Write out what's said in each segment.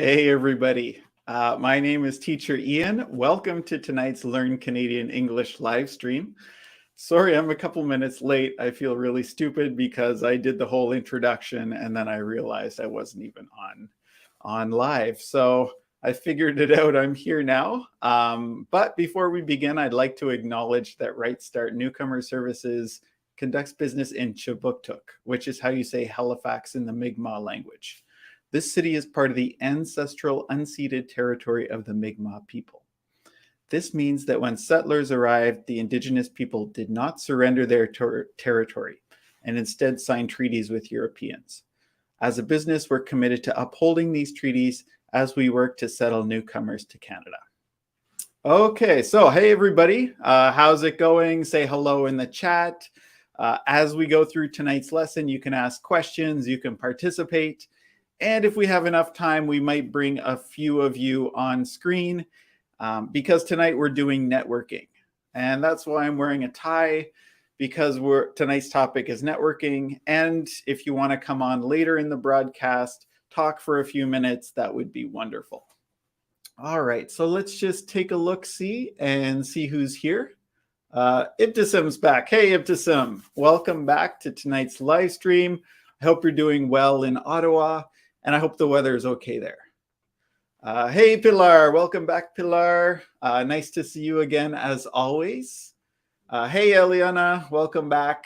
Hey, everybody. My name is Teacher Ian. Welcome to tonight's Learn Canadian English live stream. Sorry, I'm a couple minutes late. I feel really stupid because I did the whole introduction and then I realized I wasn't even on live. So I figured it out. I'm here now. But before we begin, I'd like to acknowledge that Right Start Newcomer Services conducts business in Chibuktuk, which is how you say Halifax in the Mi'kmaq language. This city is part of the ancestral unceded territory of the Mi'kmaq people. This means that when settlers arrived, the Indigenous people did not surrender their territory and instead signed treaties with Europeans. As a business, we're committed to upholding these treaties as we work to settle newcomers to Canada. Okay, so hey everybody, how's it going? Say hello in the chat. As we go through tonight's lesson, you can ask questions, you can participate. And if we have enough time, we might bring a few of you on screen because tonight we're doing networking. And that's why I'm wearing a tie, because tonight's topic is networking. And if you want to come on later in the broadcast, talk for a few minutes, that would be wonderful. All right, so let's just take a look-see and see who's here. Ibtisam's back. Hey, Ibtisam, welcome back to tonight's live stream. I hope you're doing well in Ottawa. And I hope the weather is okay there. Hey, Pilar. Welcome back, Pilar. Nice to see you again, as always. Hey, Eliana. Welcome back.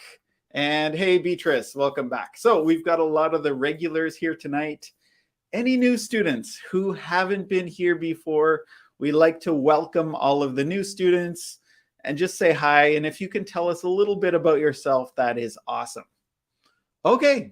And hey, Beatrice. Welcome back. So we've got a lot of the regulars here tonight. Any new students who haven't been here before, we like to welcome all of the new students and just say hi. And if you can tell us a little bit about yourself, that is awesome. Okay.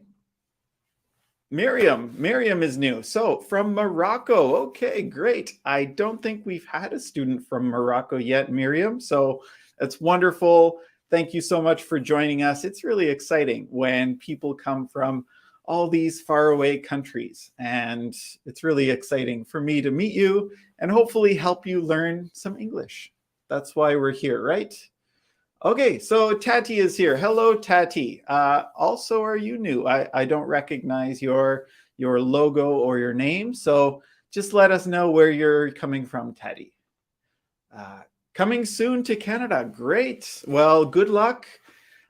Miriam is new. So from Morocco. Okay, great. I don't think we've had a student from Morocco yet, Miriam. So that's wonderful. Thank you so much for joining us. It's really exciting when people come from all these faraway countries. And it's really exciting for me to meet you and hopefully help you learn some English. That's why we're here, right? Okay, so Tati is here. Hello, Tati. Also, are you new? I don't recognize your logo or your name, so just let us know where you're coming from, Tati. Coming soon to Canada. Great. Well, good luck.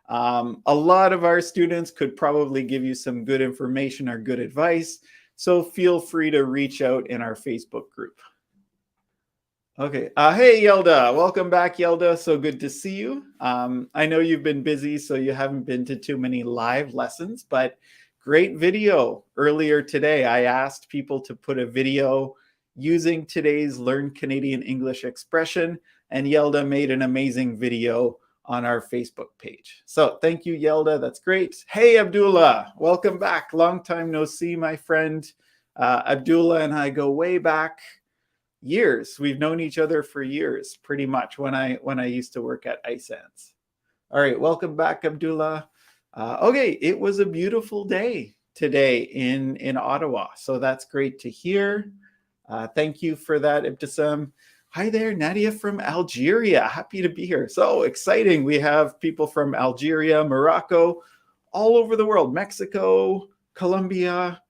A lot of our students could probably give you some good information or good advice, so feel free to reach out in our Facebook group. Okay. Hey, Yelda. Welcome back, Yelda. So good to see you. I know you've been busy, so you haven't been to too many live lessons, but great video. Earlier today, I asked people to put a video using today's Learn Canadian English expression, and Yelda made an amazing video on our Facebook page. So thank you, Yelda. That's great. Hey, Abdullah. Welcome back. Long time no see, my friend. Abdullah and I go way back. Years. We've known each other for years, pretty much, when I used to work at iSans. All right, welcome back, Abdullah. Okay, it was a beautiful day today in Ottawa, so that's great to hear. Thank you for that, Ibtisam. Hi there, Nadia from Algeria. Happy to be here. So exciting. We have people from Algeria, Morocco, all over the world, Mexico, Colombia.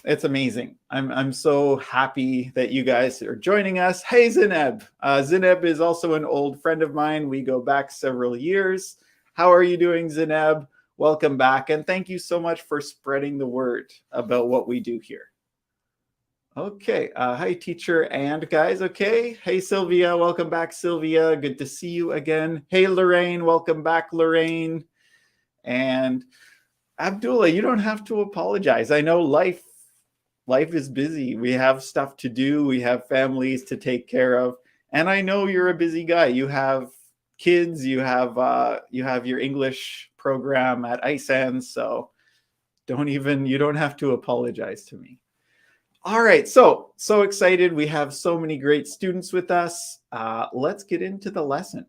It's amazing. I'm so happy that you guys are joining us. Hey, Zineb. Zineb is also an old friend of mine. We go back several years. How are you doing, Zineb? Welcome back. And thank you so much for spreading the word about what we do here. Okay. Hi, teacher and guys. Okay. Hey, Sylvia. Welcome back, Sylvia. Good to see you again. Hey, Lorraine. Welcome back, Lorraine. And Abdullah, you don't have to apologize. I know life is busy. We have stuff to do. We have families to take care of. And I know you're a busy guy. You have kids. You have your English program at iSans. So you don't have to apologize to me. All right. So excited. We have so many great students with us. Let's get into the lesson.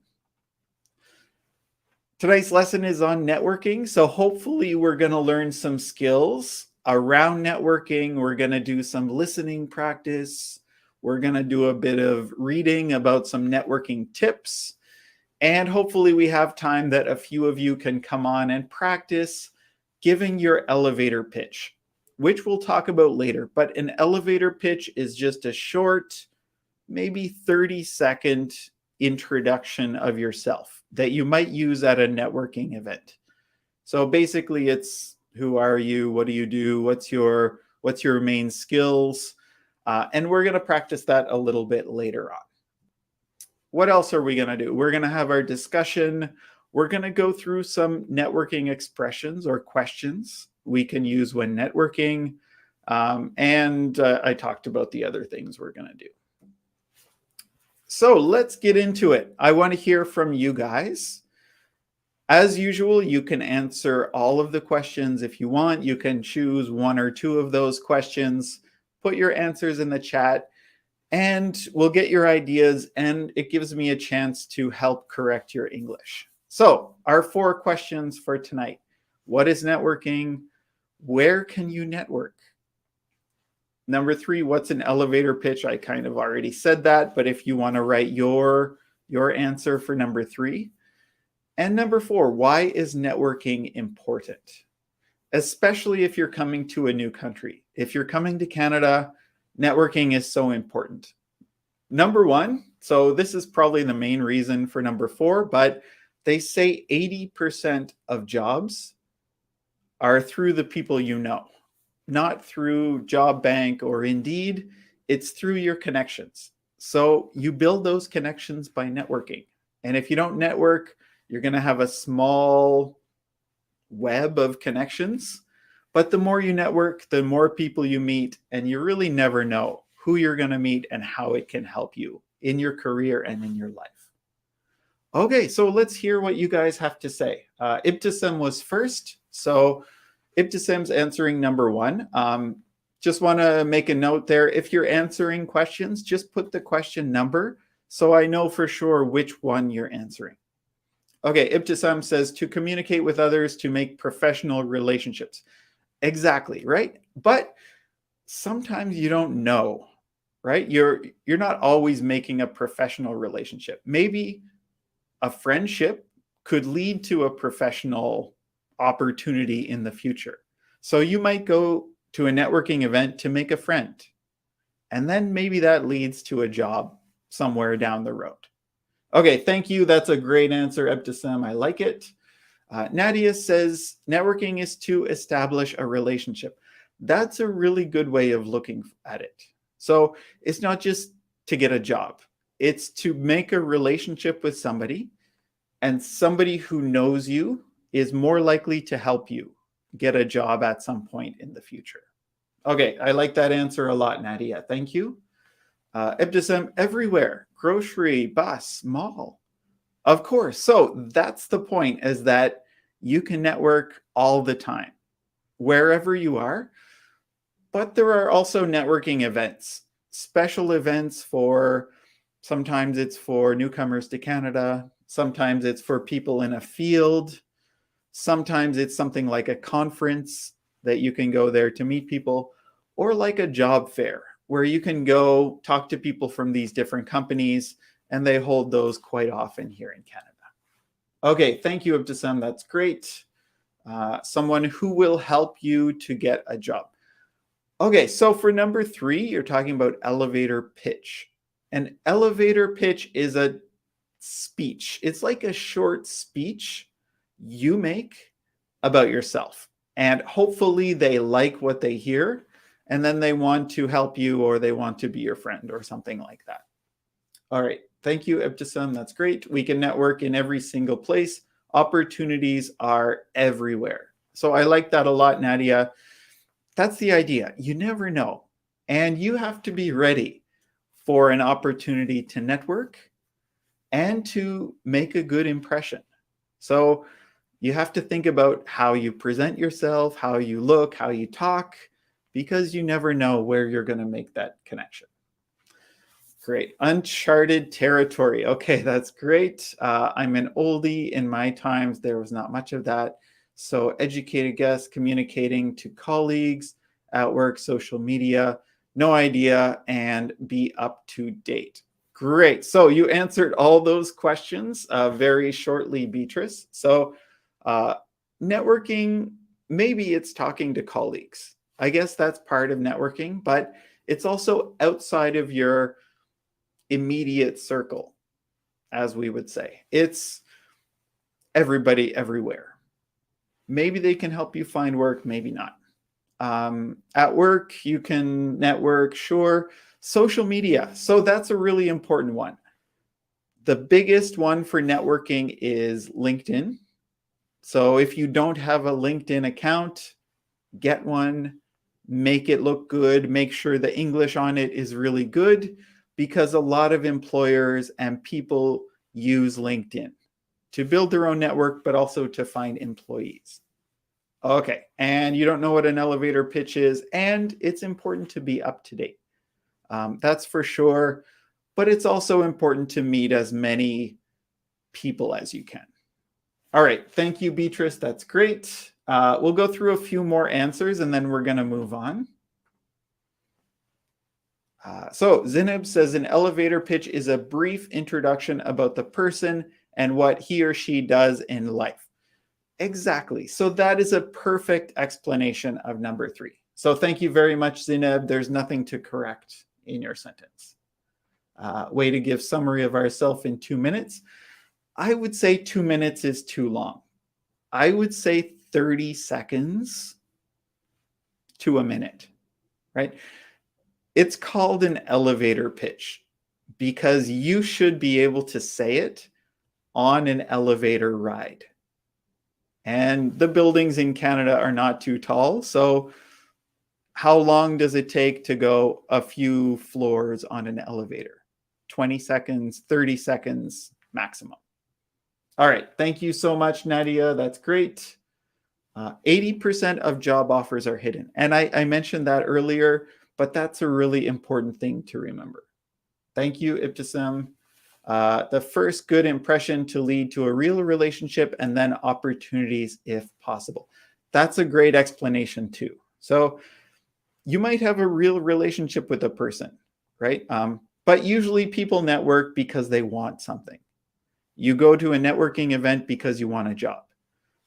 Tonight's lesson is on networking. So hopefully we're going to learn some skills around networking. We're going to do some listening practice. We're going to do a bit of reading about some networking tips. And hopefully we have time that a few of you can come on and practice giving your elevator pitch. which we'll talk about later. But an elevator pitch is just a short, maybe 30-second introduction of yourself that you might use at a networking event. So basically it's, who are you? What do you do? What's your main skills? And we're going to practice that a little bit later on. What else are we going to do? We're going to have our discussion. We're going to go through some networking expressions or questions we can use when networking. And I talked about the other things we're going to do. So let's get into it. I want to hear from you guys. As usual, you can answer all of the questions if you want. You can choose one or two of those questions, put your answers in the chat, and we'll get your ideas, and it gives me a chance to help correct your English. So our 4 questions for tonight. What is networking? Where can you network? Number 3, what's an elevator pitch? I kind of already said that, but if you want to write your answer for number 3. And number 4, why is networking important? Especially if you're coming to a new country. If you're coming to Canada, networking is so important. Number 1, so this is probably the main reason for number 4, but they say 80% of jobs are through the people you know, not through Job Bank or Indeed. It's through your connections. So you build those connections by networking. And if you don't network, you're going to have a small web of connections. But the more you network, the more people you meet, and you really never know who you're going to meet and how it can help you in your career and in your life. Okay, so let's hear what you guys have to say. Ibtisam was first. So Ibtisam's answering number 1. Just want to make a note there. If you're answering questions, just put the question number so I know for sure which one you're answering. Okay, Ibtisam says to communicate with others to make professional relationships. Exactly, right? But sometimes you don't know, right? You're not always making a professional relationship. Maybe a friendship could lead to a professional opportunity in the future. So you might go to a networking event to make a friend, and then maybe that leads to a job somewhere down the road. Okay, thank you. That's a great answer, Ebtisam. I like it. Nadia says, networking is to establish a relationship. That's a really good way of looking at it. So it's not just to get a job. It's to make a relationship with somebody, and somebody who knows you is more likely to help you get a job at some point in the future. Okay, I like that answer a lot, Nadia. Thank you. Ebtisam, everywhere. Grocery, bus, mall. Of course. So that's the point, is that you can network all the time, wherever you are. But there are also networking events, special events for, sometimes it's for newcomers to Canada. Sometimes it's for people in a field. Sometimes it's something like a conference that you can go there to meet people, or like a job fair where you can go talk to people from these different companies, and they hold those quite often here in Canada. Okay, thank you, Ibtisam. That's great. Someone who will help you to get a job. Okay, so for number 3, you're talking about elevator pitch. An elevator pitch is a speech. It's like a short speech you make about yourself. And hopefully they like what they hear, and then they want to help you, or they want to be your friend or something like that. All right. Thank you, Ibtisam. That's great. We can network in every single place. Opportunities are everywhere. So I like that a lot, Nadia. That's the idea. You never know. And you have to be ready for an opportunity to network and to make a good impression. So you have to think about how you present yourself, how you look, how you talk, because you never know where you're going to make that connection. Great. Uncharted territory. Okay, that's great. I'm an oldie. In my times, there was not much of that. So educated guests, communicating to colleagues at work, social media, no idea, and be up to date. Great. So you answered all those questions very shortly, Beatrice. So networking, maybe it's talking to colleagues. I guess that's part of networking, but it's also outside of your immediate circle, as we would say. It's everybody everywhere. Maybe they can help you find work, maybe not. At work, you can network, sure. Social media. So that's a really important one. The biggest one for networking is LinkedIn. So if you don't have a LinkedIn account, get one, make it look good, make sure the English on it is really good, because a lot of employers and people use LinkedIn to build their own network, but also to find employees. Okay, and you don't know what an elevator pitch is, and it's important to be up to date. That's for sure, but it's also important to meet as many people as you can. All right, thank you, Beatrice. That's great. We'll go through a few more answers, and then we're going to move on. So Zineb says an elevator pitch is a brief introduction about the person and what he or she does in life. Exactly. So that is a perfect explanation of number 3. So thank you very much, Zineb. There's nothing to correct in your sentence. Way to give summary of ourselves in 2 minutes. I would say 2 minutes is too long. I would say 30 seconds to a minute, right? It's called an elevator pitch because you should be able to say it on an elevator ride. And the buildings in Canada are not too tall. So how long does it take to go a few floors on an elevator? 20 seconds, 30 seconds maximum. All right. Thank you so much, Nadia. That's great. 80% of job offers are hidden. And I mentioned that earlier, but that's a really important thing to remember. Thank you, Ibtisam. The first good impression to lead to a real relationship and then opportunities if possible. That's a great explanation too. So you might have a real relationship with a person, right? But usually people network because they want something. You go to a networking event because you want a job.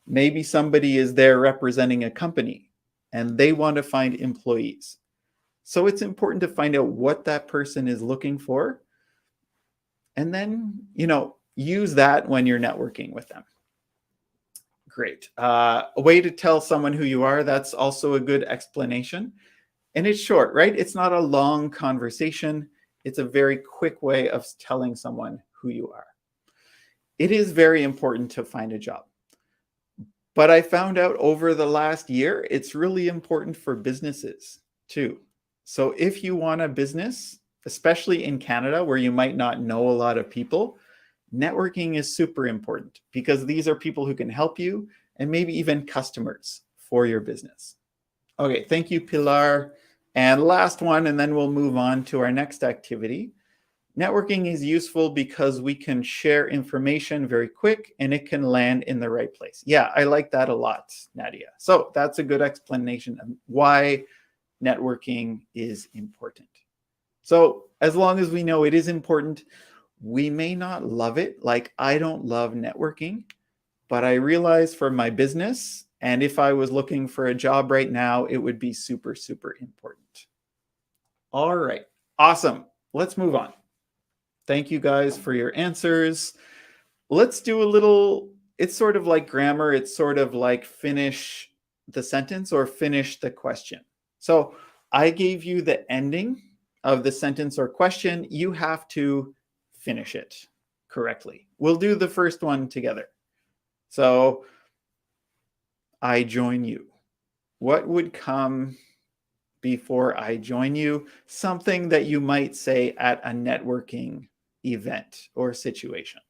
Maybe somebody is there representing a company and they want to find employees. So it's important to find out what that person is looking for and then, use that when you're networking with them. Great. A way to tell someone who you are, that's also a good explanation. And it's short, right? It's not a long conversation. It's a very quick way of telling someone who you are. It is very important to find a job. But I found out over the last year, it's really important for businesses too. So if you want a business, especially in Canada where you might not know a lot of people, networking is super important because these are people who can help you and maybe even customers for your business. Okay, thank you, Pilar. And last one, and then we'll move on to our next activity. Networking is useful because we can share information very quick and it can land in the right place. Yeah, I like that a lot, Nadia. So that's a good explanation of why networking is important. So as long as we know it is important, we may not love it. Like I don't love networking, but I realize for my business, and if I was looking for a job right now, it would be super, super important. All right, awesome. Let's move on. Thank you guys for your answers. Let's do a little, it's sort of like grammar. It's sort of like finish the sentence or finish the question. So I gave you the ending of the sentence or question. You have to finish it correctly. We'll do the first one together. So I join you. What would come before I join you? Something that you might say at a networking event or situation.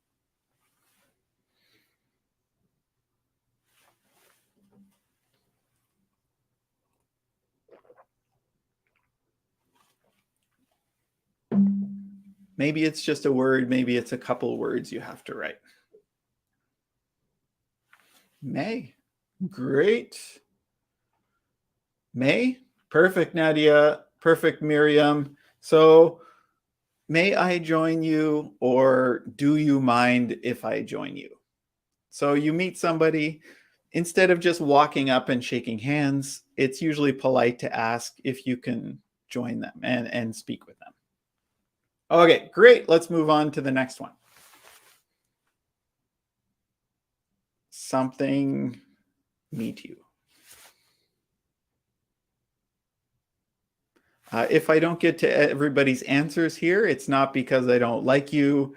Maybe it's just a word, maybe it's a couple words you have to write. May. Great. May. Perfect, Nadia. Perfect, Miriam. So may I join you, or do you mind if I join you? So you meet somebody. instead of just walking up and shaking hands, it's usually polite to ask if you can join them and speak with them. Okay, great. Let's move on to the next one. Something meet you. If I don't get to everybody's answers here, it's not because I don't like you.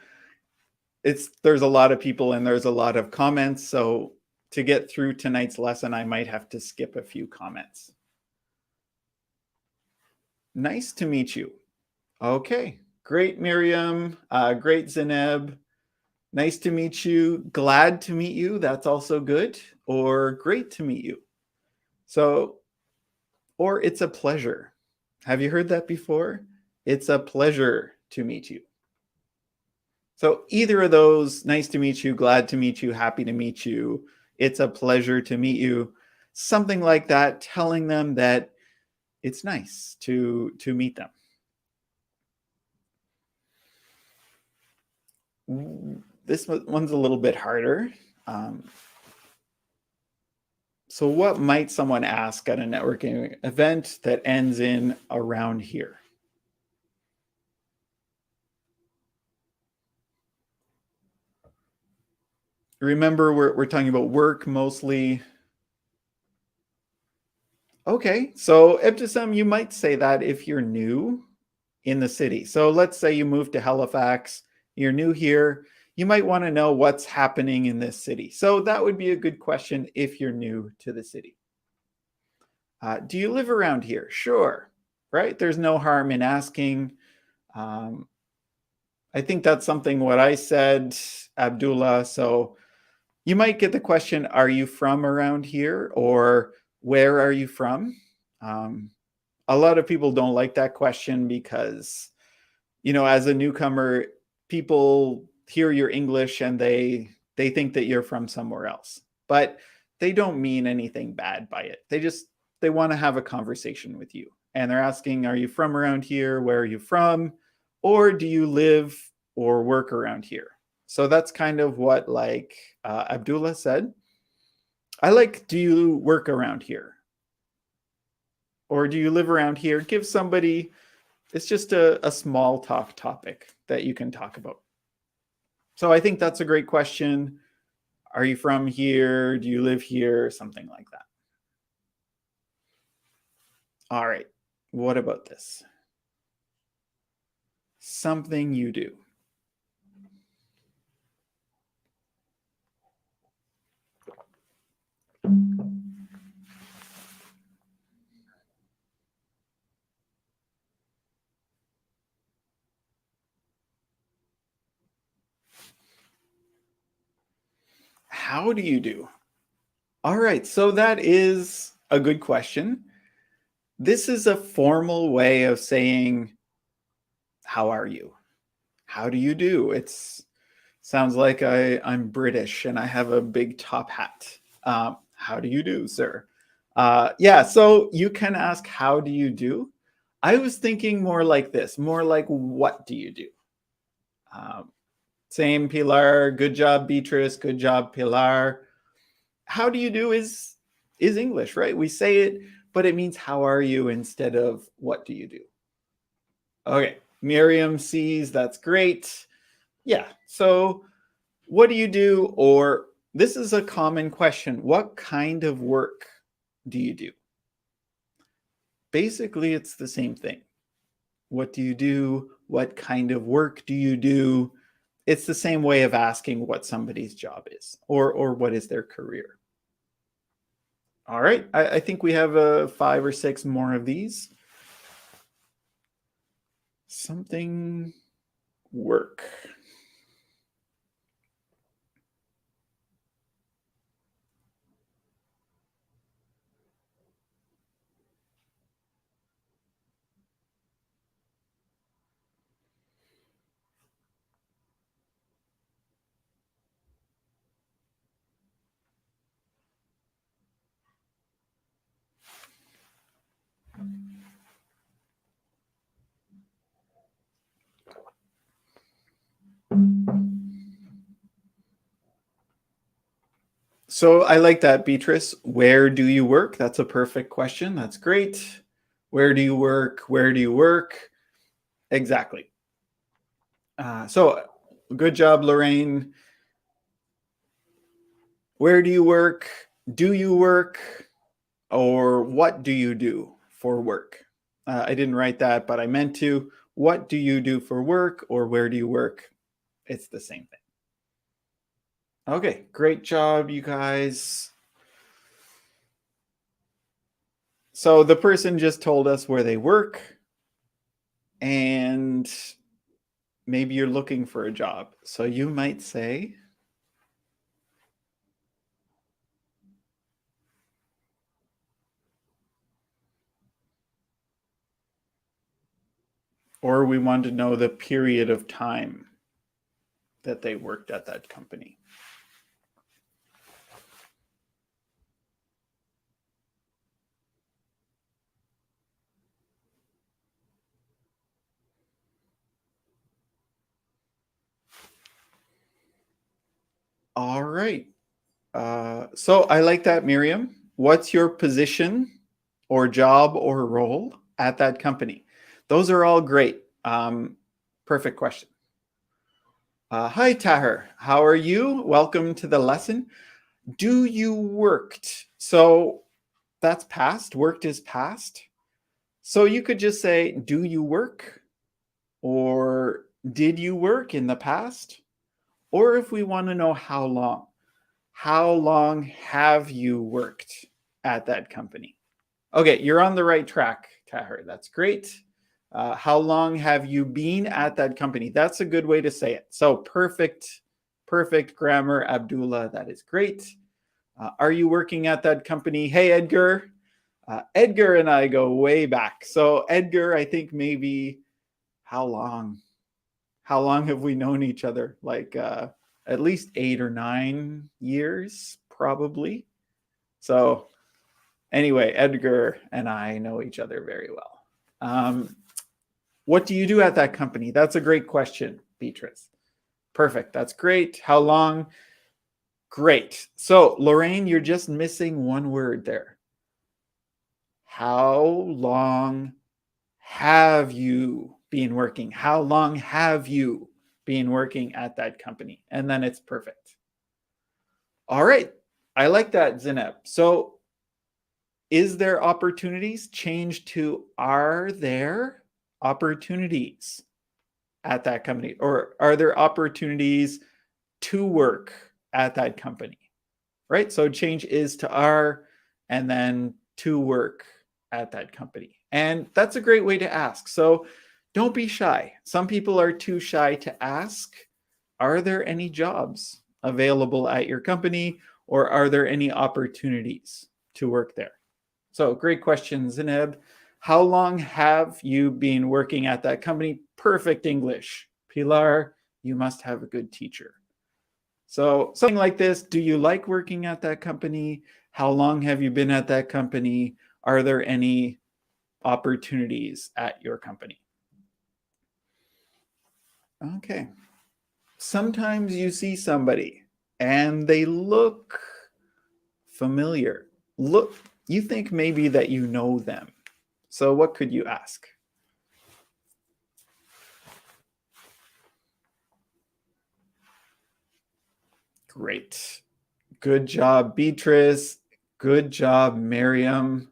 There's a lot of people and there's a lot of comments. So to get through tonight's lesson, I might have to skip a few comments. Nice to meet you. Okay, great, Miriam. Great, Zeneb. Nice to meet you. Glad to meet you. That's also good. Or great to meet you. So, or it's a pleasure. Have you heard that before? It's a pleasure to meet you. So either of those, nice to meet you, glad to meet you, happy to meet you, it's a pleasure to meet you, something like that, telling them that it's nice to meet them. This one's a little bit harder. So what might someone ask at a networking event that ends in around here? Remember, we're talking about work mostly. Okay, so Ibtisam, you might say that if you're new in the city. So let's say you moved to Halifax, you're new here, you might want to know what's happening in this city. So that would be a good question if you're new to the city. Do you live around here? Sure, right? There's no harm in asking. I think that's something what I said, Abdullah. So you might get the question, are you from around here? Or where are you from? A lot of people don't like that question because, you know, as a newcomer, people hear your English and they think that you're from somewhere else. But they don't mean anything bad by it. They want to have a conversation with you. And they're asking, are you from around here? Where are you from? Or do you live or work around here? So that's kind of what like Abdullah said. I like, do you work around here? Or do you live around here? Give somebody, it's just a small talk topic that you can talk about. So I think that's a great question. Are you from here? Do you live here? Something like that. All right. What about this? Something you do. How do you do? All right. So that is a good question. This is a formal way of saying, how are you? How do you do? It's sounds like I'm British and I have a big top hat. How do you do, sir? Yeah, so you can ask, how do you do? I was thinking more like this, more like, what do you do? Same, Pilar. Good job, Beatrice. Good job, Pilar. How do you do is English, right? We say it, but it means how are you instead of what do you do? Okay, Miriam sees, that's great. Yeah, so what do you do? Or this is a common question. What kind of work do you do? Basically, it's the same thing. What do you do? What kind of work do you do? It's the same way of asking what somebody's job is or what is their career. All right, I think we have 5 or 6 more of these. Something work. So I like that, Beatrice. Where do you work? That's a perfect question. That's great. Where do you work? Where do you work? Exactly. So good job, Lorraine. Where do you work? Do you work? Or what do you do for work? I didn't write that, but I meant to. What do you do for work? Or where do you work? It's the same thing. Okay, great job, you guys. So the person just told us where they work, and maybe you're looking for a job. So you might say, or we want to know the period of time that they worked at that company. All right. So I like that, Miriam. What's your position or job or role at that company? Those are all great. Perfect question. Hi, Tahir. How are you? Welcome to the lesson. Do you worked? So that's past. Worked is past. So you could just say, do you work? Or did you work in the past? Or if we want to know how long have you worked at that company? Okay, you're on the right track, Tahir. That's great. How long have you been at that company? That's a good way to say it. So perfect grammar, Abdullah. That is great. Are you working at that company? Hey, Edgar. Edgar and I go way back. So Edgar, I think maybe how long? How long have we known each other? Like at least 8 or 9 years, probably. So anyway, Edgar and I know each other very well. What do you do at that company? That's a great question, Beatrice. Perfect. That's great. How long? Great. So, Lorraine, you're just missing one word there. How long have you been working? How long have you been working at that company? And then it's perfect. All right. I like that, Zineb. So, is there opportunities? Change to are there opportunities at that company? Or are there opportunities to work at that company? Right? So change is to are and then to work at that company. And that's a great way to ask. So don't be shy. Some people are too shy to ask, are there any jobs available at your company or are there any opportunities to work there? So great question, Zineb. How long have you been working at that company? Perfect English. Pilar, you must have a good teacher. So something like this, do you like working at that company? How long have you been at that company? Are there any opportunities at your company? Okay. Sometimes you see somebody and they look familiar. Look, you think maybe that you know them. So what could you ask? Great. Good job, Beatrice. Good job, Miriam.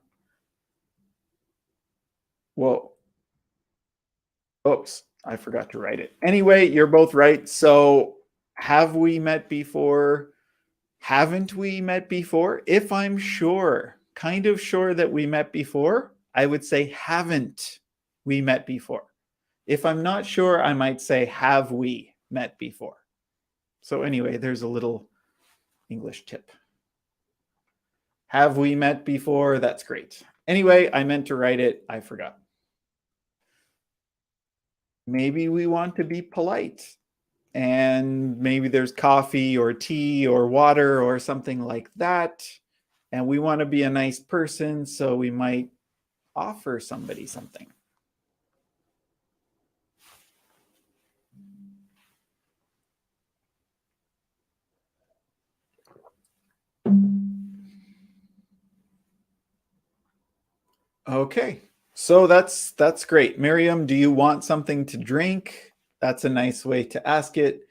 Whoa. Oops, I forgot to write it. Anyway, you're both right. So, have we met before? Haven't we met before? If I'm sure, kind of sure that we met before, I would say, haven't we met before? If I'm not sure, I might say, have we met before? So, anyway, there's a little English tip. Have we met before? That's great. Anyway, I meant to write it. I forgot. Maybe we want to be polite and maybe there's coffee or tea or water or something like that. And we want to be a nice person, so we might offer somebody something. Okay. So that's great. Miriam, do you want something to drink? That's a nice way to ask it.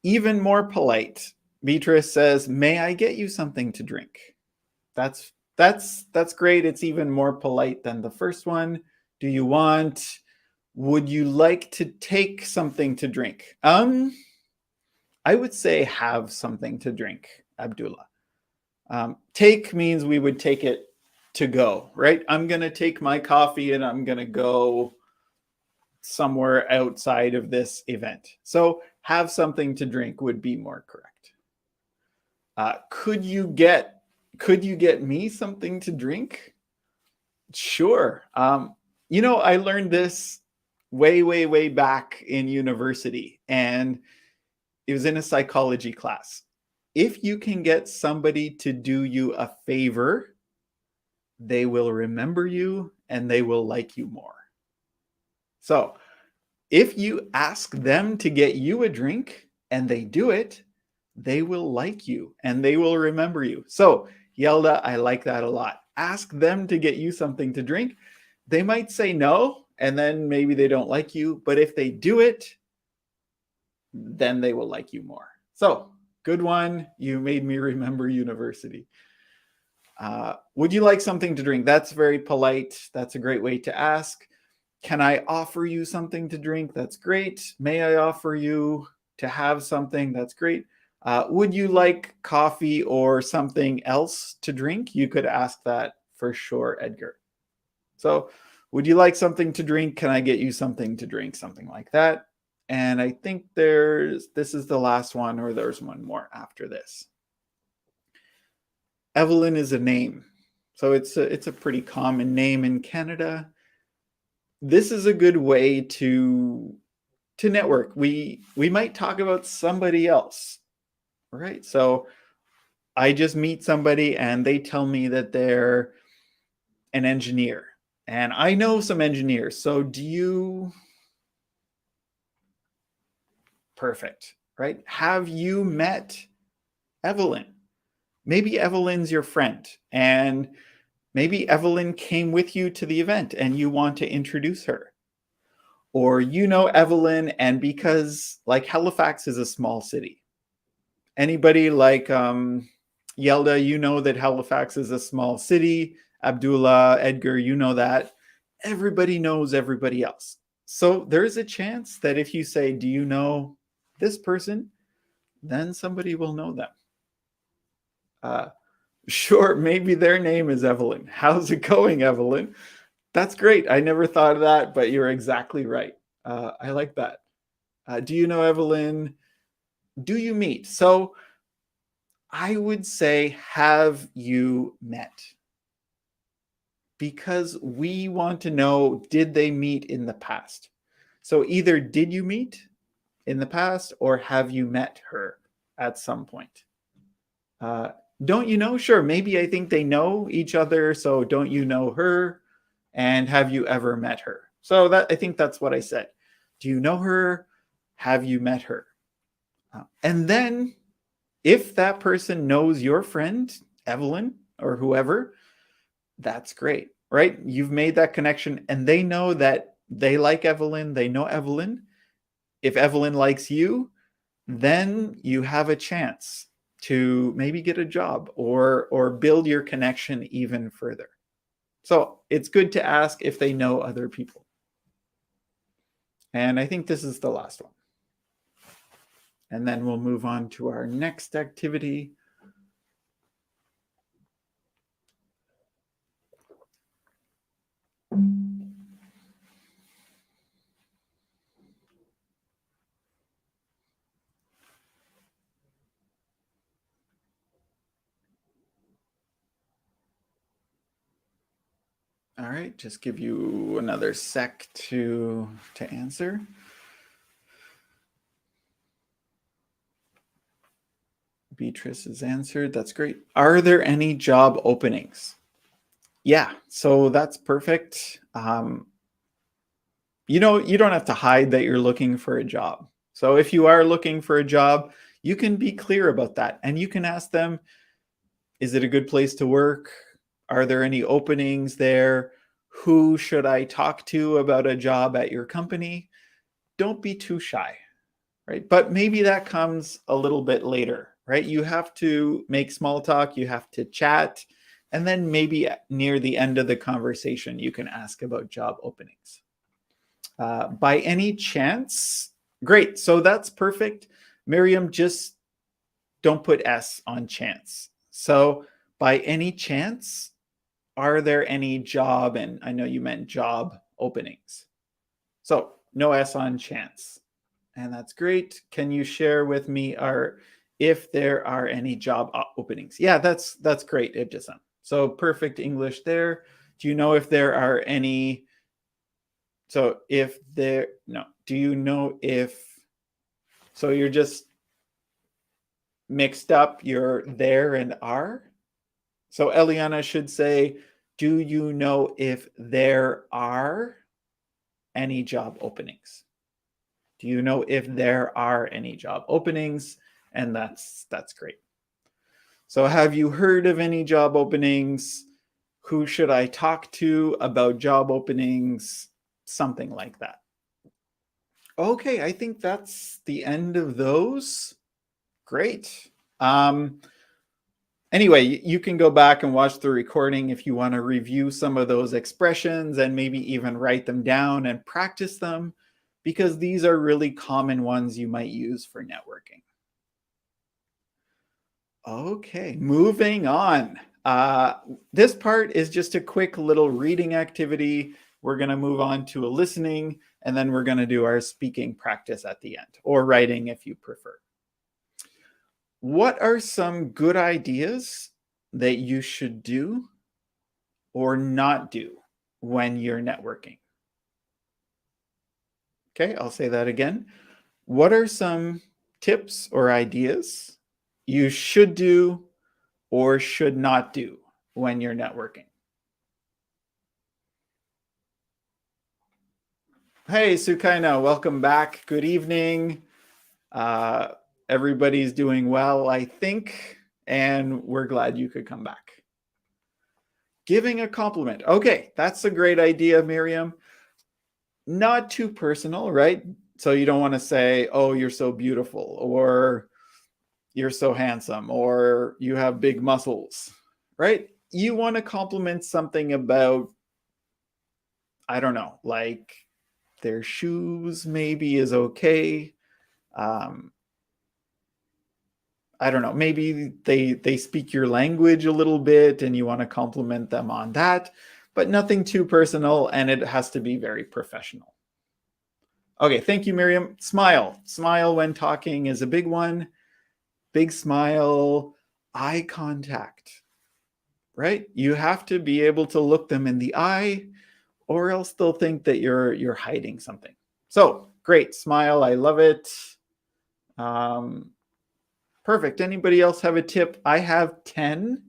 Even more polite. Beatrice says, "May I get you something to drink?" That's great. It's even more polite than the first one. Do you want? Would you like to take something to drink? I would say have something to drink, Abdullah. Take means we would take it to go, right? I'm going to take my coffee and I'm going to go somewhere outside of this event. So have something to drink would be more correct. Could you get me something to drink? Sure. I learned this way back in university, and it was in a psychology class. If you can get somebody to do you a favor, they will remember you and they will like you more. So if you ask them to get you a drink and they do it, they will like you and they will remember you. So Yelda, I like that a lot. Ask them to get you something to drink. They might say no, and then maybe they don't like you. But if they do it, then they will like you more. So good one. You made me remember university. Would you like something to drink? That's very polite. That's a great way to ask. Can I offer you something to drink? That's great. May I offer you to have something? That's great. Would you like coffee or something else to drink? You could ask that for sure, Edgar. So would you like something to drink? Can I get you something to drink? Something like that. And I think this is the last one, or there's one more after this. Evelyn is a name. So it's a pretty common name in Canada. This is a good way to network. We might talk about somebody else, right? So I just meet somebody and they tell me that they're an engineer. And I know some engineers. So do you... Perfect, right? Have you met Evelyn? Maybe Evelyn's your friend, and maybe Evelyn came with you to the event and you want to introduce her. Or you know Evelyn, and because like Halifax is a small city. Anybody like Yelda, you know that Halifax is a small city. Abdullah, Edgar, you know that. Everybody knows everybody else. So there's a chance that if you say, do you know this person? Then somebody will know them. Sure, maybe their name is Evelyn. How's it going, Evelyn? That's great. I never thought of that, but you're exactly right. I like that. Do you know Evelyn? Do you meet? So I would say, have you met? Because we want to know, did they meet in the past? So either did you meet in the past or have you met her at some point? Don't you know? Sure, maybe I think they know each other. So don't you know her? And have you ever met her? So that I think that's what I said. Do you know her? Have you met her? And then if that person knows your friend, Evelyn, or whoever, that's great, right? You've made that connection and they know that they like Evelyn. They know Evelyn. If Evelyn likes you, then you have a chance to maybe get a job or build your connection even further. So it's good to ask if they know other people. And I think this is the last one. And then we'll move on to our next activity. All right, just give you another sec to answer. Beatrice has answered. That's great. Are there any job openings? Yeah, so that's perfect. You don't have to hide that you're looking for a job. So if you are looking for a job, you can be clear about that. And you can ask them, is it a good place to work? Are there any openings there? Who should I talk to about a job at your company? Don't be too shy, right? But maybe that comes a little bit later, right? You have to make small talk, you have to chat, and then maybe near the end of the conversation, you can ask about job openings. By any chance, great. So that's perfect. Miriam, just don't put S on chance. So by any chance, are there any job, and I know you meant job openings. So no S on chance. And that's great. Can you share with me if there are any job openings? Yeah, that's great, Ibtisam. So perfect English there. Do you know if there are any? So if there, no, do you know if, so you're just mixed up your there and are? So Eliana should say, do you know if there are any job openings? Do you know if there are any job openings? And that's great. So have you heard of any job openings? Who should I talk to about job openings? Something like that. Okay, I think that's the end of those. Great. Anyway, you can go back and watch the recording if you want to review some of those expressions and maybe even write them down and practice them, because these are really common ones you might use for networking. Okay, moving on. This part is just a quick little reading activity. We're going to move on to a listening, and then we're going to do our speaking practice at the end, or writing if you prefer. What are some good ideas that you should do or not do when you're networking? Okay, I'll say that again. What are some tips or ideas you should do or should not do when you're networking? Hey, Sukaina, welcome back. Good evening. Everybody's doing well, I think, and we're glad you could come back. Giving a compliment. Okay, that's a great idea, Miriam. Not too personal, right? So you don't want to say, oh, you're so beautiful, or you're so handsome, or you have big muscles, right? You want to compliment something about, I don't know, like their shoes maybe is okay. I don't know, maybe they speak your language a little bit and you want to compliment them on that, but nothing too personal, and it has to be very professional. Okay, thank you, Miriam. Smile. Smile when talking is a big one. Big smile, eye contact, right? You have to be able to look them in the eye, or else they'll think that you're hiding something. So great, smile, I love it. Perfect. Anybody else have a tip? I have 10,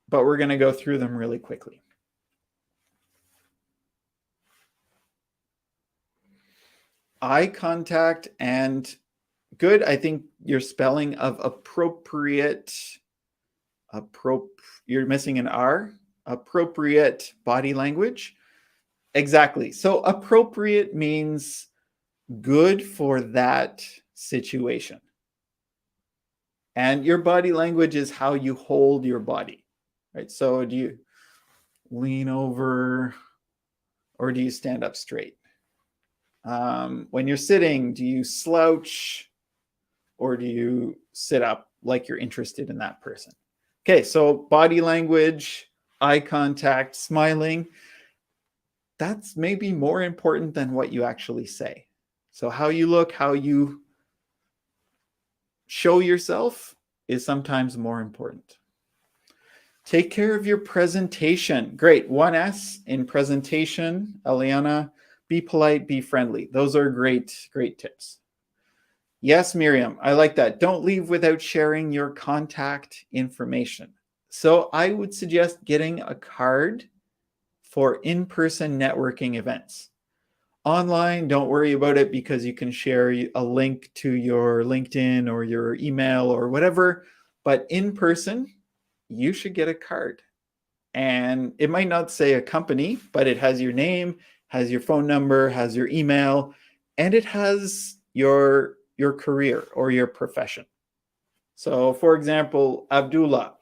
but we're going to go through them really quickly. Eye contact and good. I think your spelling of appropriate, you're missing an R, appropriate body language. Exactly. So appropriate means good for that situation. And your body language is how you hold your body, right? So do you lean over or do you stand up straight? When you're sitting, do you slouch or do you sit up like you're interested in that person? Okay, so body language, eye contact, smiling, that's maybe more important than what you actually say. So how you look, how you show yourself is sometimes more important. Take care of your presentation. Great. 1S in presentation. Eliana, be polite, be friendly. Those are great tips. Yes, Miriam, I like that. Don't leave without sharing your contact information. So I would suggest getting a card for in-person networking events. Online, don't worry about it because you can share a link to your LinkedIn or your email or whatever. But in person, you should get a card. And it might not say a company, but it has your name, has your phone number, has your email, and it has your career or your profession. So for example, Abdullah.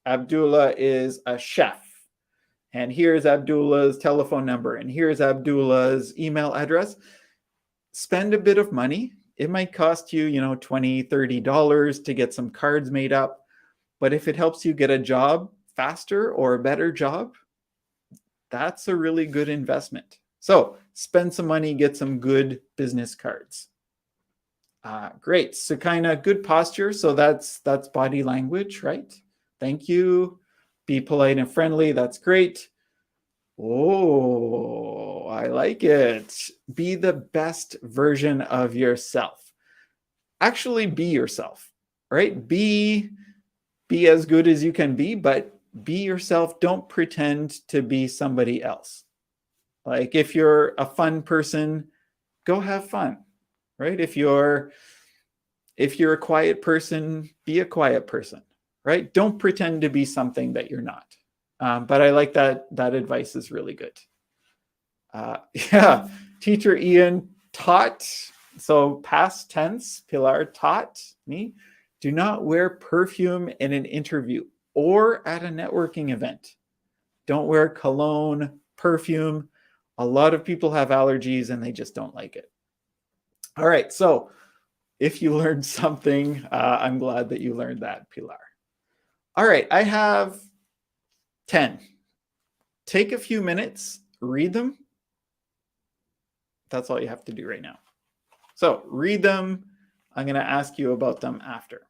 Abdullah is a chef. And here's Abdullah's telephone number. And here's Abdullah's email address. Spend a bit of money. It might cost you, $20, $30 to get some cards made up. But if it helps you get a job faster or a better job, that's a really good investment. So spend some money, get some good business cards. Great. So kind of good posture. So that's body language, right? Thank you. Be polite and friendly. That's great. Oh, I like it. Be the best version of yourself. Actually be yourself, right? Be as good as you can be, but be yourself. Don't pretend to be somebody else. Like if you're a fun person, go have fun, right? If you're a quiet person, be a quiet person, right? Don't pretend to be something that you're not. But I like that advice is really good. Yeah, teacher Ian taught, so past tense, Pilar taught me, do not wear perfume in an interview or at a networking event. Don't wear cologne, perfume. A lot of people have allergies and they just don't like it. All right, so if you learned something, I'm glad that you learned that, Pilar. All right, I have 10. Take a few minutes, read them. That's all you have to do right now. So read them. I'm going to ask you about them after.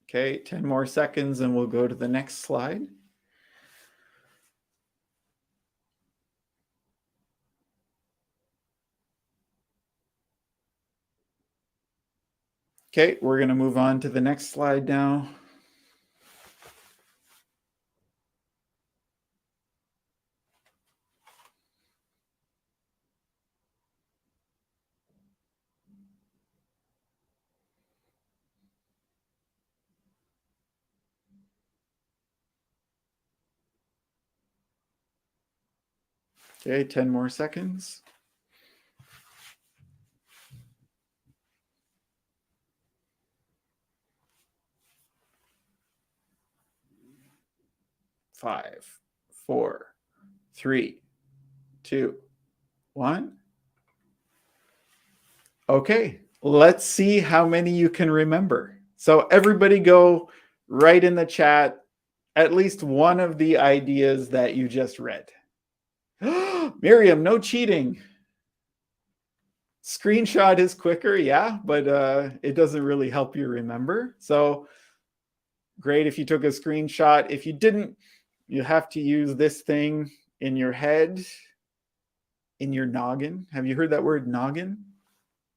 Okay, 10 more seconds and we'll go to the next slide. Okay, we're going to move on to the next slide now. Okay, 10 more seconds. 5, 4, 3, 2, 1. Okay, let's see how many you can remember. So everybody go write in the chat at least one of the ideas that you just read. Miriam, no cheating. Screenshot is quicker, yeah, but it doesn't really help you remember. So great if you took a screenshot. If you didn't, you have to use this thing in your head, in your noggin. Have you heard that word noggin?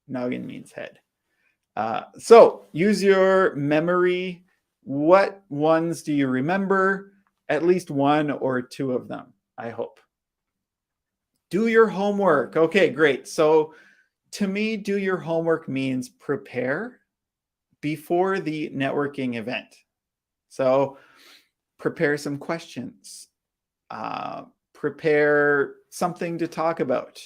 Noggin means head. So use your memory. What ones do you remember? At least one or two of them, I hope. Do your homework. Okay, great. So to me, do your homework means prepare before the networking event. So prepare some questions. Prepare something to talk about.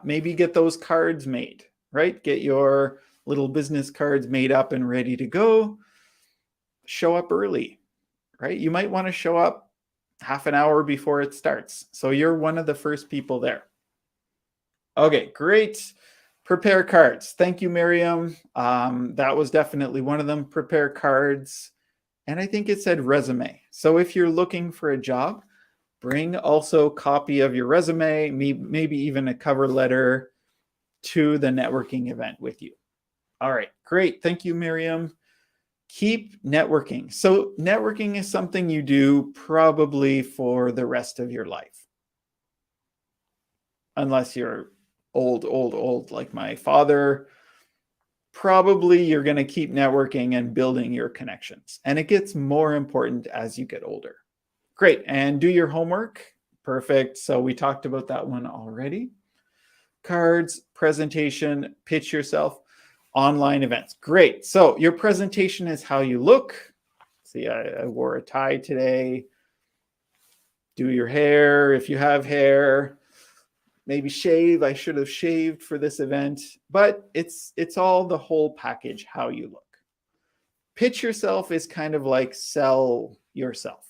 Maybe get those cards made, right? Get your little business cards made up and ready to go. Show up early, right? You might want to show up half an hour before it starts. So you're one of the first people there. Okay, great. Prepare cards. Thank you, Miriam. That was definitely one of them. Prepare cards. And I think it said resume. So if you're looking for a job, bring also a copy of your resume, maybe even a cover letter to the networking event with you. All right, great. Thank you, Miriam. Keep networking. So networking is something you do probably for the rest of your life. Unless you're old like my father, probably you're going to keep networking and building your connections. And it gets more important as you get older. Great. And do your homework. Perfect. So we talked about that one already. Cards, presentation, pitch yourself, online events. Great. So your presentation is how you look. See, I wore a tie today. Do your hair if you have hair. Maybe shave. I should have shaved for this event, but it's all the whole package, how you look. Pitch yourself is kind of like sell yourself,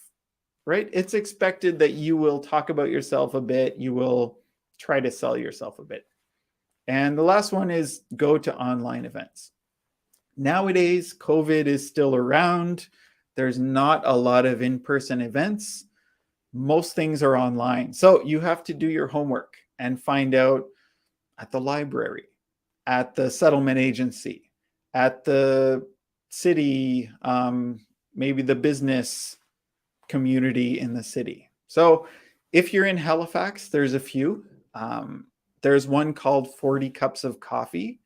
right? It's expected that you will talk about yourself a bit. You will try to sell yourself a bit. And the last one is go to online events. Nowadays, COVID is still around. There's not a lot of in-person events. Most things are online. So you have to do your homework and find out at the library, at the settlement agency, at the city, maybe the business community in the city. So if you're in Halifax, there's a few. There's one called 40 Cups of Coffee,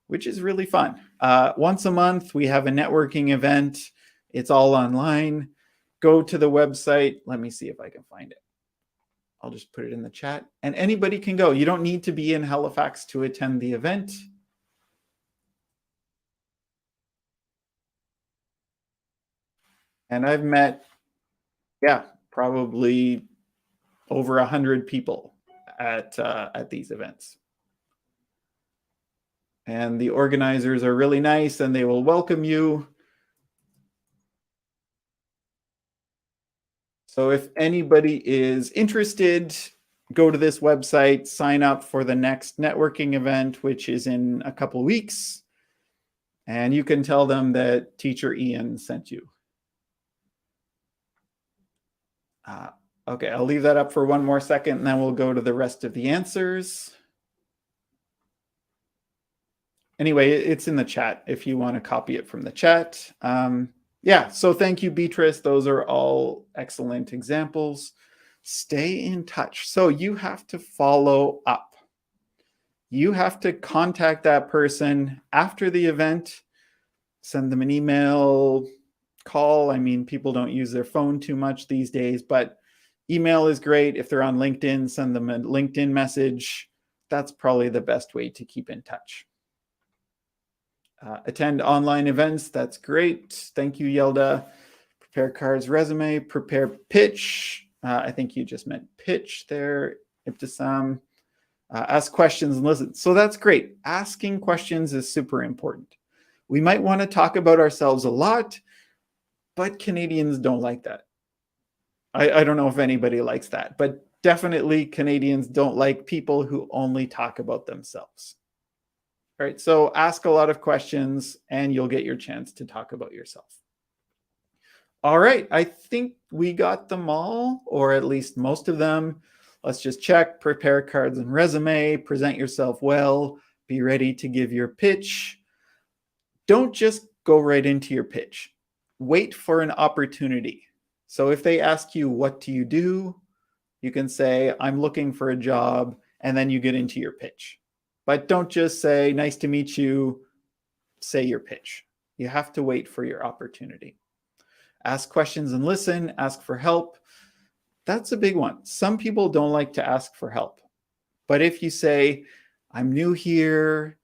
which is really fun. Once a month, we have a networking event. It's all online. Go to the website. Let me see if I can find it. I'll just put it in the chat. And anybody can go. You don't need to be in Halifax to attend the event. And I've met, probably over 100 people at these events. And the organizers are really nice and they will welcome you. So if anybody is interested, go to this website, sign up for the next networking event, which is in a couple of weeks. And you can tell them that Teacher Ian sent you. Okay, I'll leave that up for one more second and then we'll go to the rest of the answers. Anyway, it's in the chat if you want to copy it from the chat. So thank you, Beatrice. Those are all excellent examples. Stay in touch. So you have to follow up. You have to contact that person after the event, send them an email, call. I mean, people don't use their phone too much these days, but email is great. If they're on LinkedIn, send them a LinkedIn message. That's probably the best way to keep in touch. Attend online events. That's great. Thank you, Yelda. Prepare cards, resume, prepare pitch. I think you just meant pitch there, Ibtisam. Ask questions and listen. So that's great. Asking questions is super important. We might want to talk about ourselves a lot, but Canadians don't like that. I don't know if anybody likes that, but definitely Canadians don't like people who only talk about themselves. All right, so ask a lot of questions and you'll get your chance to talk about yourself. All right, I think we got them all, or at least most of them. Let's just check. Prepare cards and resume, present yourself well, be ready to give your pitch. Don't just go right into your pitch. Wait for an opportunity. So if they ask you, what do? You can say, I'm looking for a job, and then you get into your pitch. But don't just say, nice to meet you, say your pitch. You have to wait for your opportunity. Ask questions and listen, ask for help. That's a big one. Some people don't like to ask for help. But if you say, I'm new here,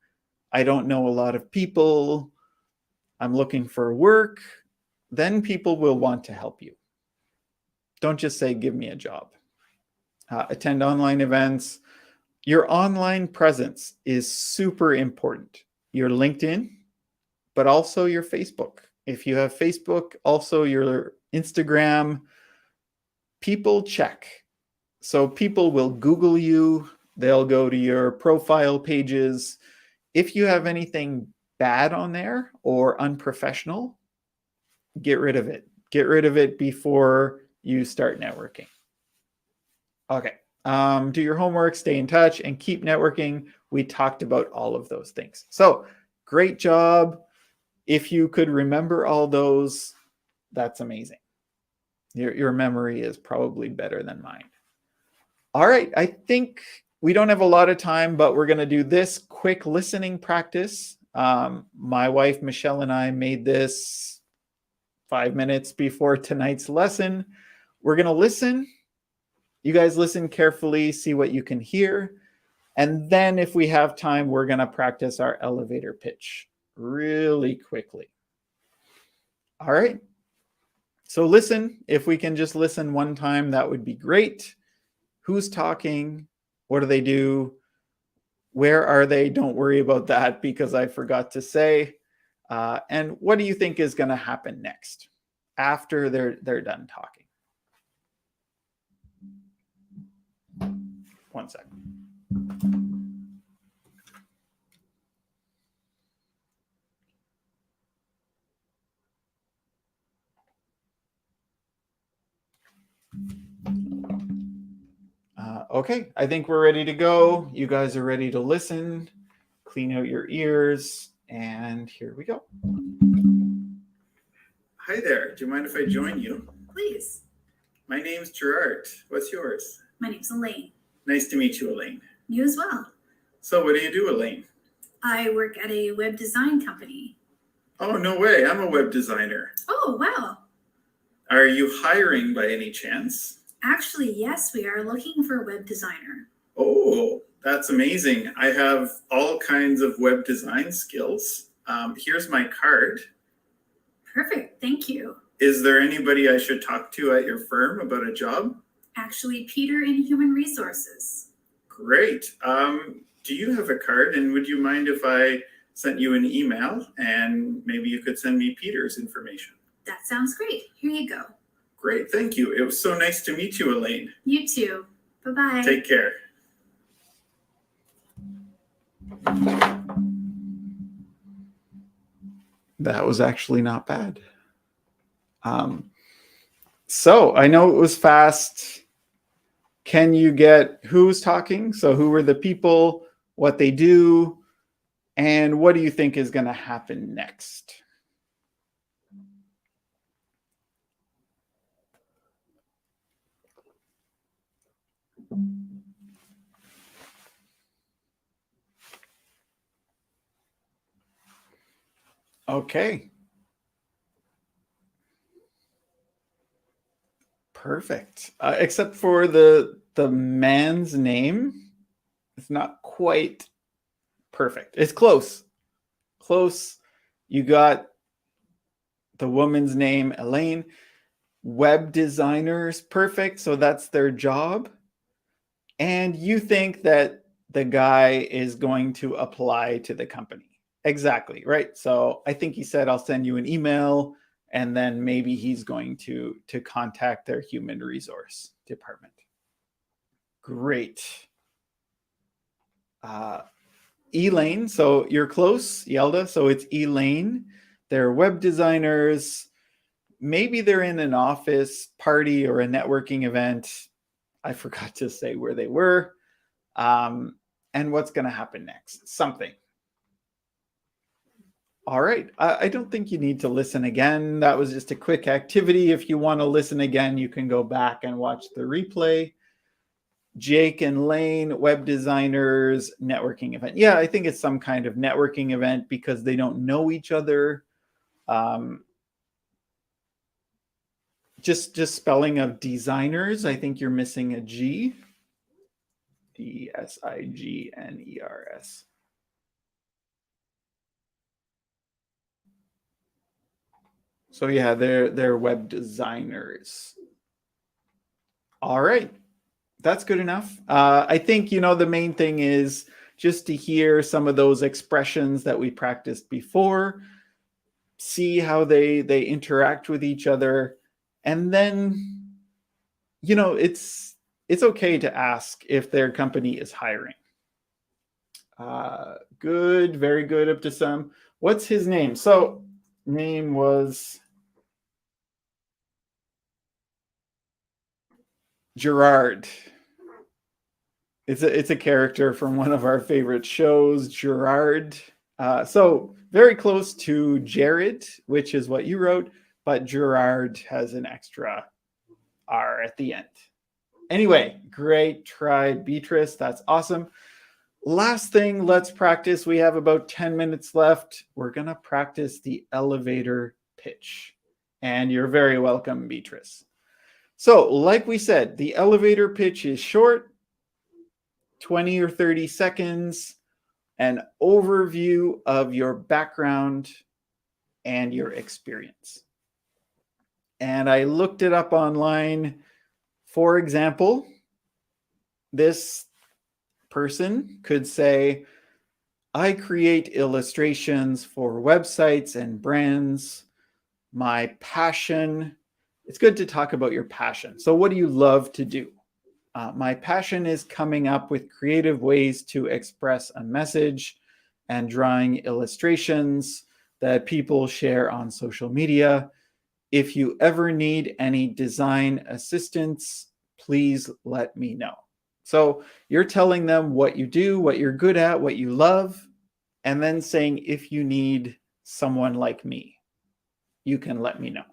I don't know a lot of people, I'm looking for work, then people will want to help you. Don't just say, give me a job. Attend online events. Your online presence is super important. Your LinkedIn, but also your Facebook. If you have Facebook, also your Instagram, people check. So people will Google you. They'll go to your profile pages. If you have anything bad on there or unprofessional, get rid of it. Get rid of it before you start networking. Okay. Do your homework, stay in touch, and keep networking. We talked about all of those things. So great job. If you could remember all those, that's amazing. Your memory is probably better than mine. All right. I think we don't have a lot of time, but we're going to do this quick listening practice. My wife, Michelle, and I made this 5 minutes before tonight's lesson. We're going to listen. You guys listen carefully, see what you can hear. And then if we have time, we're going to practice our elevator pitch really quickly. All right. So listen, if we can just listen one time, that would be great. Who's talking? What do they do? Where are they? Don't worry about that because I forgot to say. And what do you think is going to happen next after they're done talking? One second. Okay, I think we're ready to go. You guys are ready to listen. Clean out your ears, and here we go. Hi there. Do you mind if I join you? Please. My name's Gerard. What's yours? My name's Elaine. Nice to meet you, Elaine. You as well. So what do you do, Elaine? I work at a web design company. Oh, no way. I'm a web designer. Oh, wow. Are you hiring by any chance? Actually, yes, we are looking for a web designer. Oh, that's amazing. I have all kinds of web design skills. Here's my card. Perfect. Thank you. Is there anybody I should talk to at your firm about a job? Actually, Peter in Human Resources. Great. Do you have a card? And would you mind if I sent you an email and maybe you could send me Peter's information? That sounds great. Here you go. Great. Thank you. It was so nice to meet you, Elaine. You too. Bye-bye. Take care. That was actually not bad. So I know it was fast. Can you get who's talking? So who are the people, what they do, and what do you think is going to happen next? Okay. Perfect. Except for the man's name. It's not quite perfect. It's close. Close. You got the woman's name, Elaine. Web designers, perfect. So that's their job. And you think that the guy is going to apply to the company. Exactly, right? So I think he said, I'll send you an email, and then maybe he's going to contact their human resource department. Great. Elaine, so you're close, Yelda. So it's Elaine. They're web designers. Maybe they're in an office party or a networking event. I forgot to say where they were. And what's going to happen next? Something. All right. I don't think you need to listen again. That was just a quick activity. If you want to listen again, you can go back and watch the replay. Jake and Lane, web designers, networking event. Yeah, I think it's some kind of networking event because they don't know each other. Just spelling of designers. I think you're missing a G. Designers. So yeah, they're web designers. All right. That's good enough. I think, the main thing is just to hear some of those expressions that we practiced before, see how they interact with each other. And then, it's okay to ask if their company is hiring. Good, very good up to some. What's his name? So name was Gerard. It's a character from one of our favorite shows, Gerard. So very close to Jared, which is what you wrote, but Gerard has an extra R at the end. Anyway, great try, Beatrice. That's awesome. Last thing, let's practice. We have about 10 minutes left. We're going to practice the elevator pitch. And you're very welcome, Beatrice. So, like we said, the elevator pitch is short, 20 or 30 seconds, an overview of your background and your experience. And I looked it up online. For example, this person could say, I create illustrations for websites and brands. My passion, it's good to talk about your passion. So, what do you love to do? My passion is coming up with creative ways to express a message and drawing illustrations that people share on social media. If you ever need any design assistance, please let me know. So you're telling them what you do, what you're good at, what you love, and then saying, if you need someone like me, you can let me know.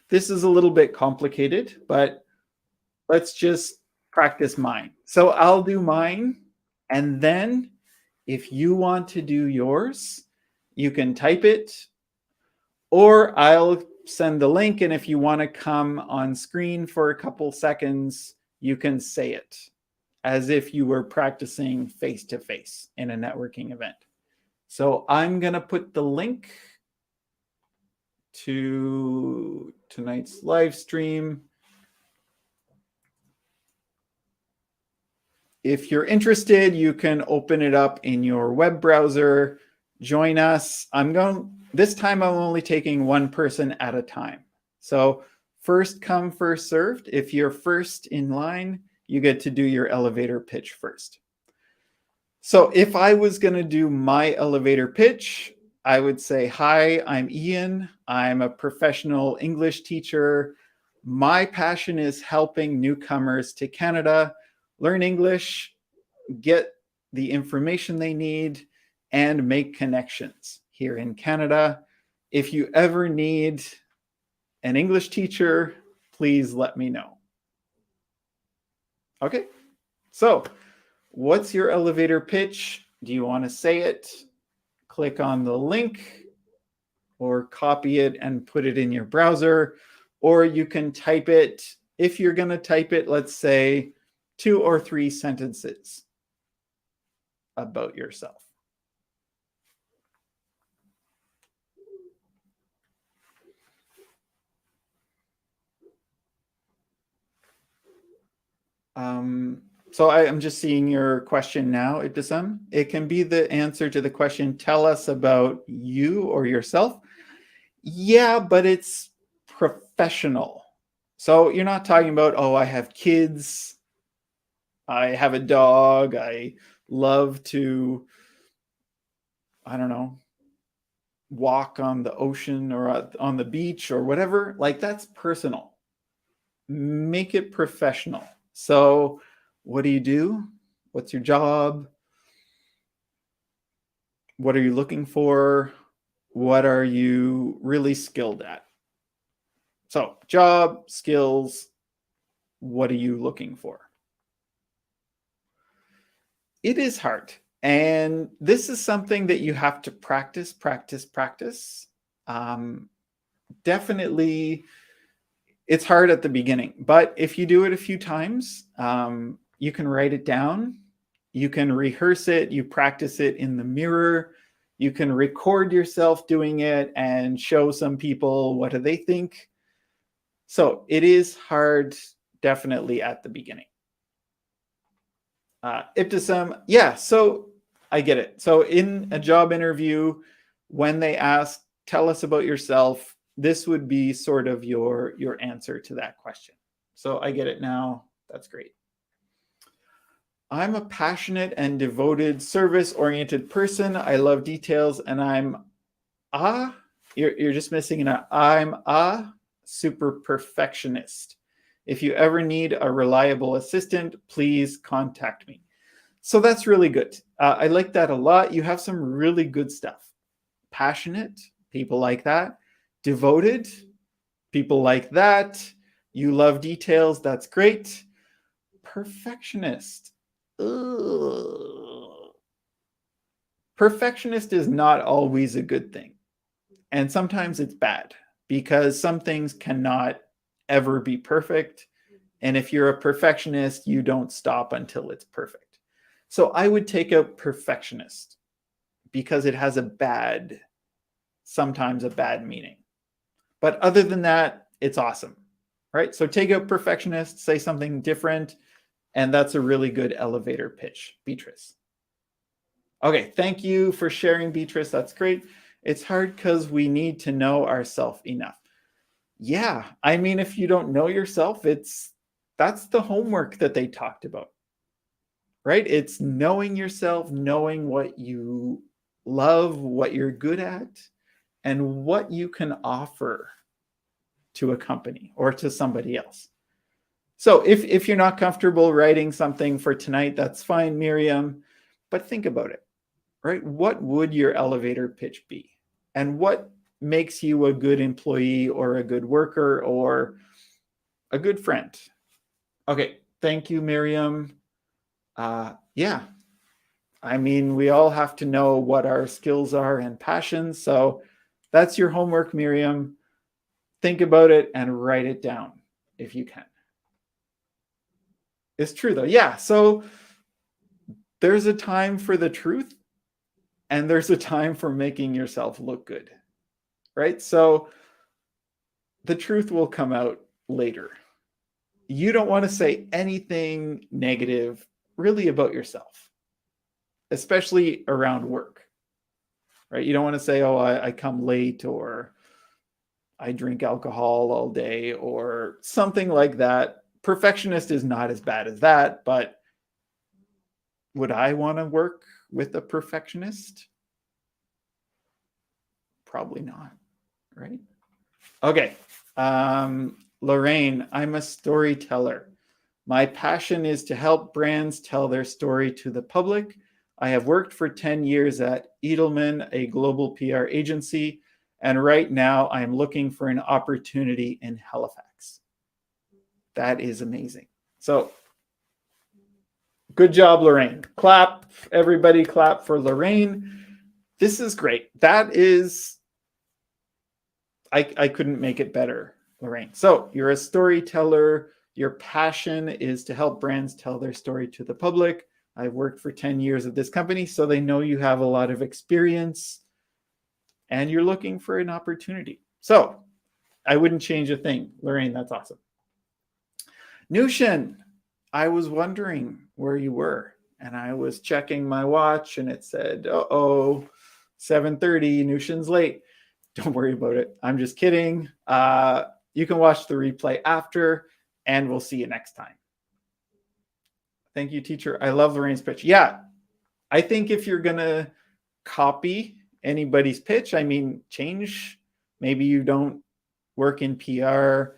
This is a little bit complicated, but let's just practice mine. So I'll do mine. And then if you want to do yours, you can type it, or I'll send the link. And if you want to come on screen for a couple seconds, you can say it as if you were practicing face-to-face in a networking event. So I'm going to put the link to tonight's live stream. If you're interested, you can open it up in your web browser, join us. This time I'm only taking one person at a time. So first come, first served. If you're first in line, you get to do your elevator pitch first. So if I was going to do my elevator pitch, I would say, hi, I'm Ian. I'm a professional English teacher. My passion is helping newcomers to Canada learn English, get the information they need, and make connections here in Canada. If you ever need an English teacher, please let me know. Okay, so what's your elevator pitch? Do you want to say it? Click on the link or copy it and put it in your browser, or you can type it. If you're going to type it, let's say 2 or 3 sentences about yourself. So I'm just seeing your question now, Ibtisam. It can be the answer to the question, tell us about you or yourself. Yeah, but it's professional. So you're not talking about, oh, I have kids, I have a dog, I love to, I don't know, walk on the ocean or on the beach or whatever. Like, that's personal. Make it professional. So what do you do? What's your job? What are you looking for? What are you really skilled at? So job, skills, what are you looking for? It is hard. And this is something that you have to practice. Definitely, it's hard at the beginning. But if you do it a few times, you can write it down. You can rehearse it. You practice it in the mirror. You can record yourself doing it and show some people what do they think. So it is hard, definitely at the beginning. Ibtisam, yeah, so I get it. So in a job interview, when they ask, tell us about yourself, this would be sort of your answer to that question. So I get it now. That's great. I'm a passionate and devoted service-oriented person. I love details, and you're just missing I'm a super perfectionist. If you ever need a reliable assistant, please contact me. So that's really good. I like that a lot. You have some really good stuff. Passionate, people like that. Devoted, people like that. You love details, that's great. Perfectionist. Ugh. Perfectionist is not always a good thing. And sometimes it's bad because some things cannot ever be perfect. And if you're a perfectionist, you don't stop until it's perfect. So I would take out perfectionist because it has sometimes a bad meaning. But other than that, it's awesome, right? So take out perfectionist, say something different, and that's a really good elevator pitch, Beatrice. Okay, thank you for sharing, Beatrice. That's great. It's hard because we need to know ourselves enough. Yeah, I mean, if you don't know yourself, that's the homework that they talked about, right? It's knowing yourself, knowing what you love, what you're good at, and what you can offer to a company or to somebody else. So if you're not comfortable writing something for tonight, that's fine, Miriam, but think about it, right? What would your elevator pitch be? And what makes you a good employee or a good worker or a good friend? Okay, thank you, Miriam. Yeah, I mean, we all have to know what our skills are and passions. So that's your homework, Miriam. Think about it and write it down if you can. It's true though. Yeah. So there's a time for the truth and there's a time for making yourself look good, right? So the truth will come out later. You don't want to say anything negative really about yourself, especially around work, right? You don't want to say, oh, I come late or I drink alcohol all day or something like that. Perfectionist is not as bad as that, but would I want to work with a perfectionist? Probably not, right? Okay. Lorraine, I'm a storyteller. My passion is to help brands tell their story to the public. I have worked for 10 years at Edelman, a global PR agency, and right now I'm looking for an opportunity in Halifax. That is amazing. So good job, Lorraine. Clap, everybody clap for Lorraine. This is great. That is, I couldn't make it better, Lorraine. So you're a storyteller. Your passion is to help brands tell their story to the public. I've worked for 10 years at this company, so they know you have a lot of experience and you're looking for an opportunity. So I wouldn't change a thing. Lorraine, that's awesome. Nushin, I was wondering where you were and I was checking my watch and it said, uh-oh, 7:30, Nushin's late. Don't worry about it. I'm just kidding. You can watch the replay after and we'll see you next time. Thank you, teacher. I love Lorraine's pitch. Yeah, I think if you're going to copy anybody's pitch, I mean, change. Maybe you don't work in PR.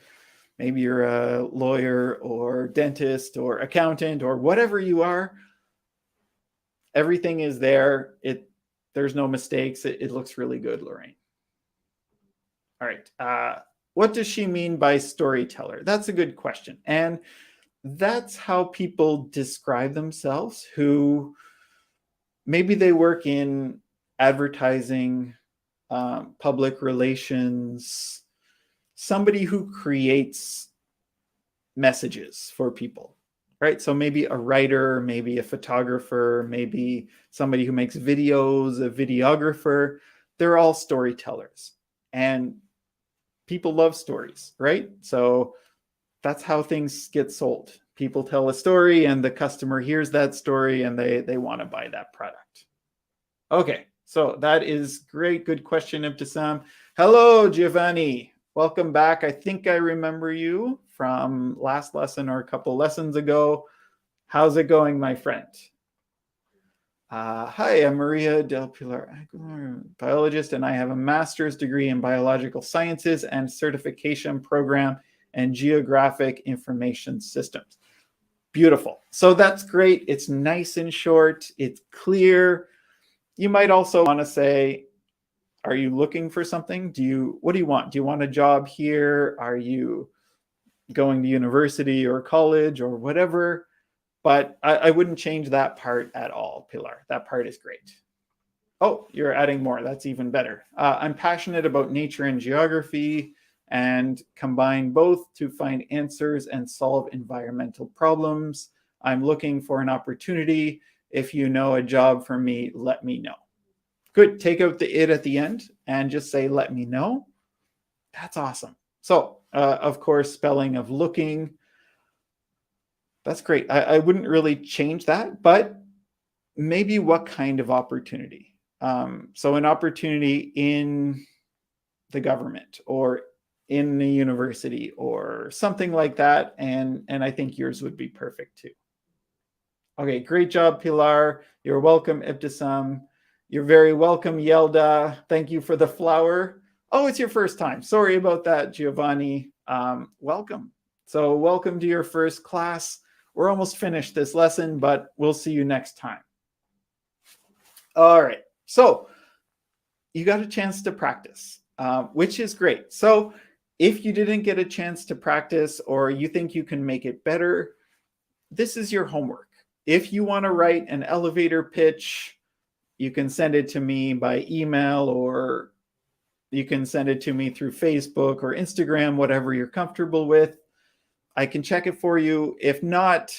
Maybe you're a lawyer or dentist or accountant or whatever you are. Everything is there. There's no mistakes. It looks really good, Lorraine. All right. What does she mean by storyteller? That's a good question. And that's how people describe themselves who maybe they work in advertising, public relations, somebody who creates messages for people, right? So maybe a writer, maybe a photographer, maybe somebody who makes videos, a videographer. They're all storytellers. And people love stories, right? So that's how things get sold. People tell a story and the customer hears that story and they want to buy that product. Okay, so that is great. Good question, Ibtisam. Hello, Giovanni. Welcome back. I think I remember you from last lesson or a couple lessons ago. How's it going, my friend? Hi, I'm Maria Del Pilar, biologist, and I have a master's degree in biological sciences and certification program and geographic information systems. Beautiful. So that's great. It's nice and short. It's clear. You might also want to say, are you looking for something? What do you want? Do you want a job here? Are you going to university or college or whatever? But I wouldn't change that part at all, Pilar. That part is great. Oh, you're adding more. That's even better. I'm passionate about nature and geography and combine both to find answers and solve environmental problems. I'm looking for an opportunity. If you know a job for me, let me know. Good. Take out the it at the end and just say, let me know. That's awesome. So, of course, spelling of looking. That's great. I wouldn't really change that, but maybe what kind of opportunity? So an opportunity in the government or in the university or something like that. And I think yours would be perfect too. Okay, great job, Pilar. You're welcome, Ibtisam. You're very welcome, Yelda. Thank you for the flower. Oh, it's your first time. Sorry about that, Giovanni. Welcome. So welcome to your first class. We're almost finished this lesson, but we'll see you next time. All right. So you got a chance to practice, which is great. So if you didn't get a chance to practice or you think you can make it better, this is your homework. If you want to write an elevator pitch, you can send it to me by email, or you can send it to me through Facebook or Instagram, whatever you're comfortable with. I can check it for you. If not,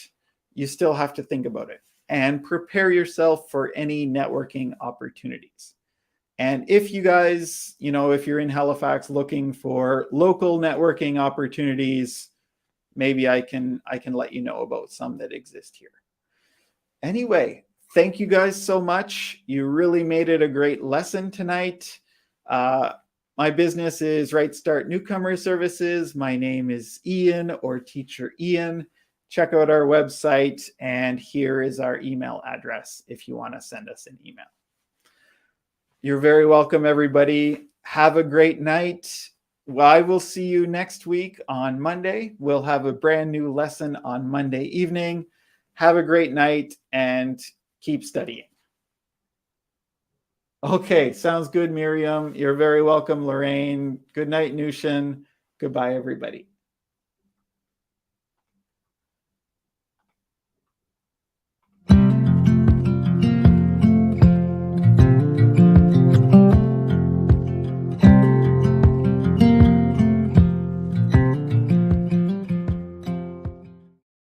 you still have to think about it and prepare yourself for any networking opportunities. And if you guys, if you're in Halifax looking for local networking opportunities, maybe I can let you know about some that exist here. Anyway, thank you guys so much. You really made it a great lesson tonight. My business is Right Start Newcomer Services. My name is Ian, or Teacher Ian. Check out our website, and here is our email address if you want to send us an email. You're very welcome, everybody. Have a great night. Well, I will see you next week on Monday. We'll have a brand new lesson on Monday evening. Have a great night and keep studying. Okay, sounds good, Miriam. You're very welcome, Lorraine. Good night, Nushin. Goodbye, everybody.